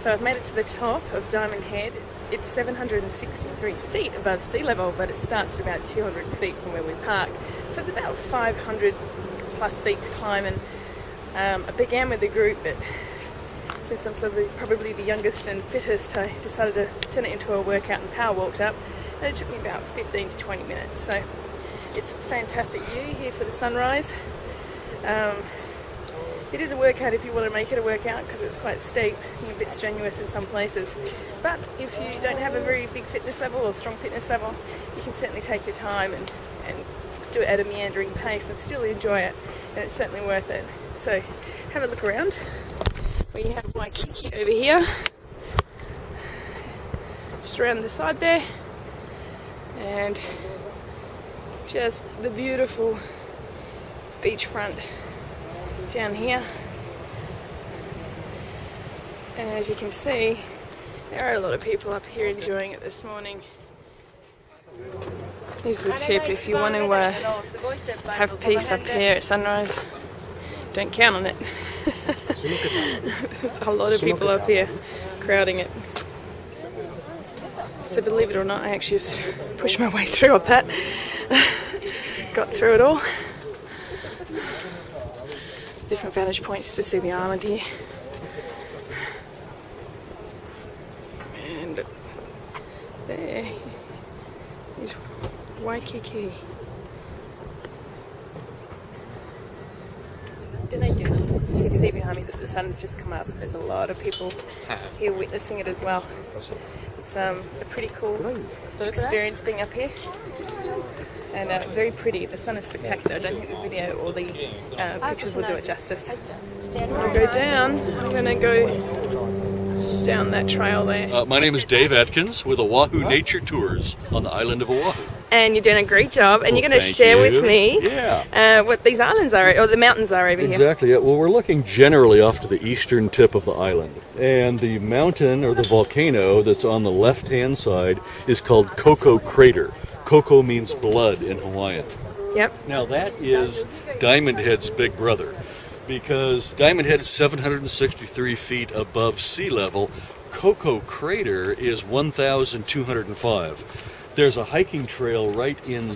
So I've made it to the top of Diamond Head. It's 763 feet above sea level, but it starts at about 200 feet from where we park. So it's about 500 plus feet to climb, and I began with the group, but since I'm sort of probably the youngest and fittest, I decided to turn it into a workout and power walked up, and it took me about 15 to 20 minutes. So it's a fantastic view here for the sunrise. It is a workout if you want to make it a workout, because it's quite steep and a bit strenuous in some places. But if you don't have a very big fitness level or strong fitness level, you can certainly take your time and do it at a meandering pace and still enjoy it, and it's certainly worth it. So have a look around. We have Waikiki over here, just around the side there, and just the beautiful beachfront down here. And as you can see, there are a lot of people up here enjoying it this morning. Here's the tip: if you want to have peace up here at sunrise, don't count on it. There's a lot of people up here crowding it. So believe it or not, I actually just pushed my way through up that. Got through it all. Different vantage points to see the island here. And there is Waikiki. You can see behind me that the sun's just come up. There's a lot of people here witnessing it as well. It's a pretty cool experience being up here. And very pretty. The sun is spectacular. I don't think the video or the pictures will do it justice. I'm going to go down. I'm going to go down that trail there. My name is Dave Atkins with Oahu Nature Tours on the island of Oahu. And you're doing a great job. And you're going to share with me what these islands are, or the mountains are over here. Exactly. Yeah. Well, we're looking generally off to the eastern tip of the island. And the mountain or the volcano that's on the left-hand side is called Koko Crater. Koko means blood in Hawaiian. Yep. Now that is Diamond Head's big brother, because Diamond Head is 763 feet above sea level. Koko Crater is 1,205. There's a hiking trail right in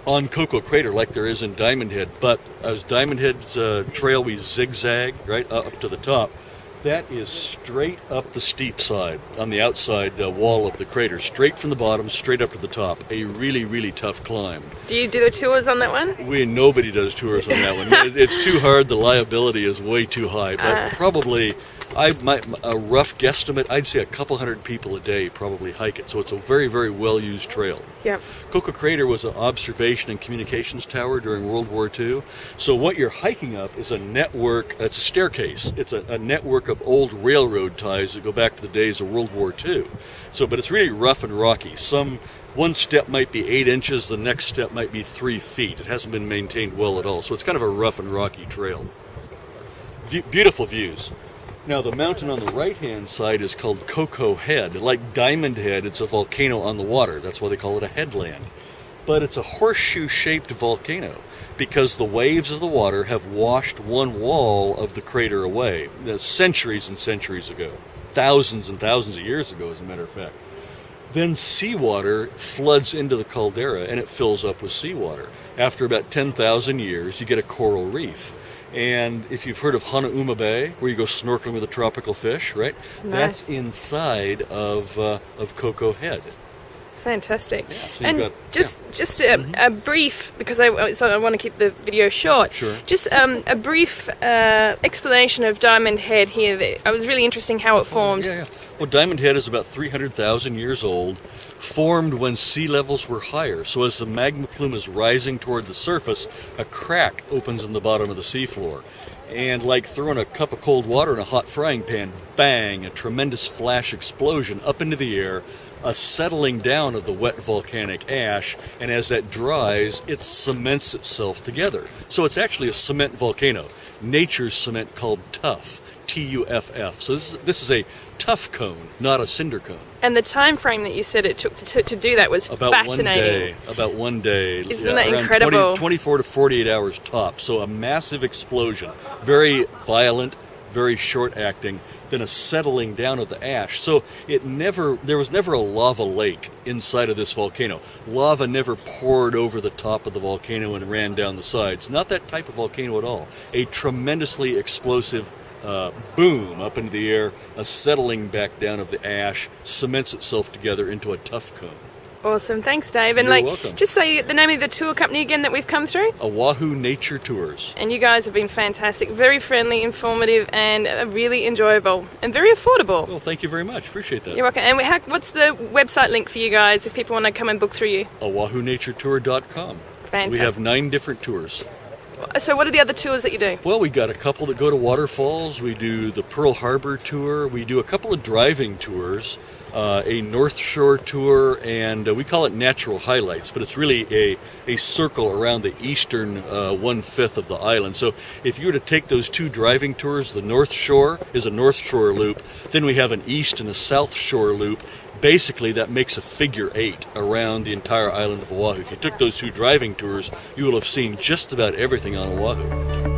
on Koko Crater like there is in Diamond Head, but as Diamond Head's trail we zigzag right up to the top. That is straight up the steep side on the outside wall of the crater, straight from the bottom, straight up to the top. A really, really tough climb. Do you do the tours on that one? Nobody does tours on that one. It's too hard. The liability is way too high. But probably, a rough guesstimate, I'd say a couple hundred people a day probably hike it. So it's a very, very well-used trail. Yep. Koko Crater was an observation and communications tower during World War II. So what you're hiking up is a network, it's a staircase. It's a network of old railroad ties that go back to the days of World War II. So, but it's really rough and rocky. One step might be 8 inches, the next step might be 3 feet. It hasn't been maintained well at all. So it's kind of a rough and rocky trail. Beautiful views. Now the mountain on the right-hand side is called Koko Head. Like Diamond Head, it's a volcano on the water. That's why they call it a headland. But it's a horseshoe-shaped volcano because the waves of the water have washed one wall of the crater away centuries and centuries ago. Thousands and thousands of years ago, as a matter of fact. Then seawater floods into the caldera and it fills up with seawater. After about 10,000 years, you get a coral reef. And if you've heard of Hana'uma Bay, where you go snorkeling with a tropical fish, right? Nice. That's inside of Koko Head. Fantastic. Yeah, so and just a brief, because I want to keep the video short. Sure. Just a brief explanation of Diamond Head here. It was really interesting how it formed. Yeah. Well, Diamond Head is about 300,000 years old, formed when sea levels were higher. So as the magma plume is rising toward the surface, a crack opens in the bottom of the seafloor. And like throwing a cup of cold water in a hot frying pan, bang, a tremendous flash explosion up into the air, a settling down of the wet volcanic ash, and as that dries, it cements itself together. So it's actually a cement volcano. Nature's cement called tuff, T-U-F-F. So this is a tuff cone, not a cinder cone. And the time frame that you said it took to do that was fascinating. About one day. Isn't that incredible? 24 to 48 hours top. So a massive explosion. Very violent, very short acting, then a settling down of the ash. So there was never a lava lake inside of this volcano. Lava never poured over the top of the volcano and ran down the sides. Not that type of volcano at all. A tremendously explosive boom up into the air, a settling back down of the ash, cements itself together into a tuff cone. Awesome, thanks Dave. And You're welcome. just say the name of the tour company again that we've come through. Oahu Nature Tours. And you guys have been fantastic, very friendly, informative, and really enjoyable, and very affordable. Well, thank you very much. Appreciate that. You're welcome. And what's the website link for you guys if people want to come and book through you? OahuNatureTour.com. Fantastic. We have 9 different tours. So what are the other tours that you do? Well, we got a couple that go to waterfalls. We do the Pearl Harbor tour. We do a couple of driving tours, a North Shore tour, and we call it Natural Highlights, but it's really a circle around the eastern 1/5 of the island. So if you were to take those 2 driving tours, the North Shore is a North Shore loop, then we have an East and a South Shore loop. Basically, that makes a figure 8 around the entire island of Oahu. If you took those 2 driving tours, you will have seen just about everything on Oahu.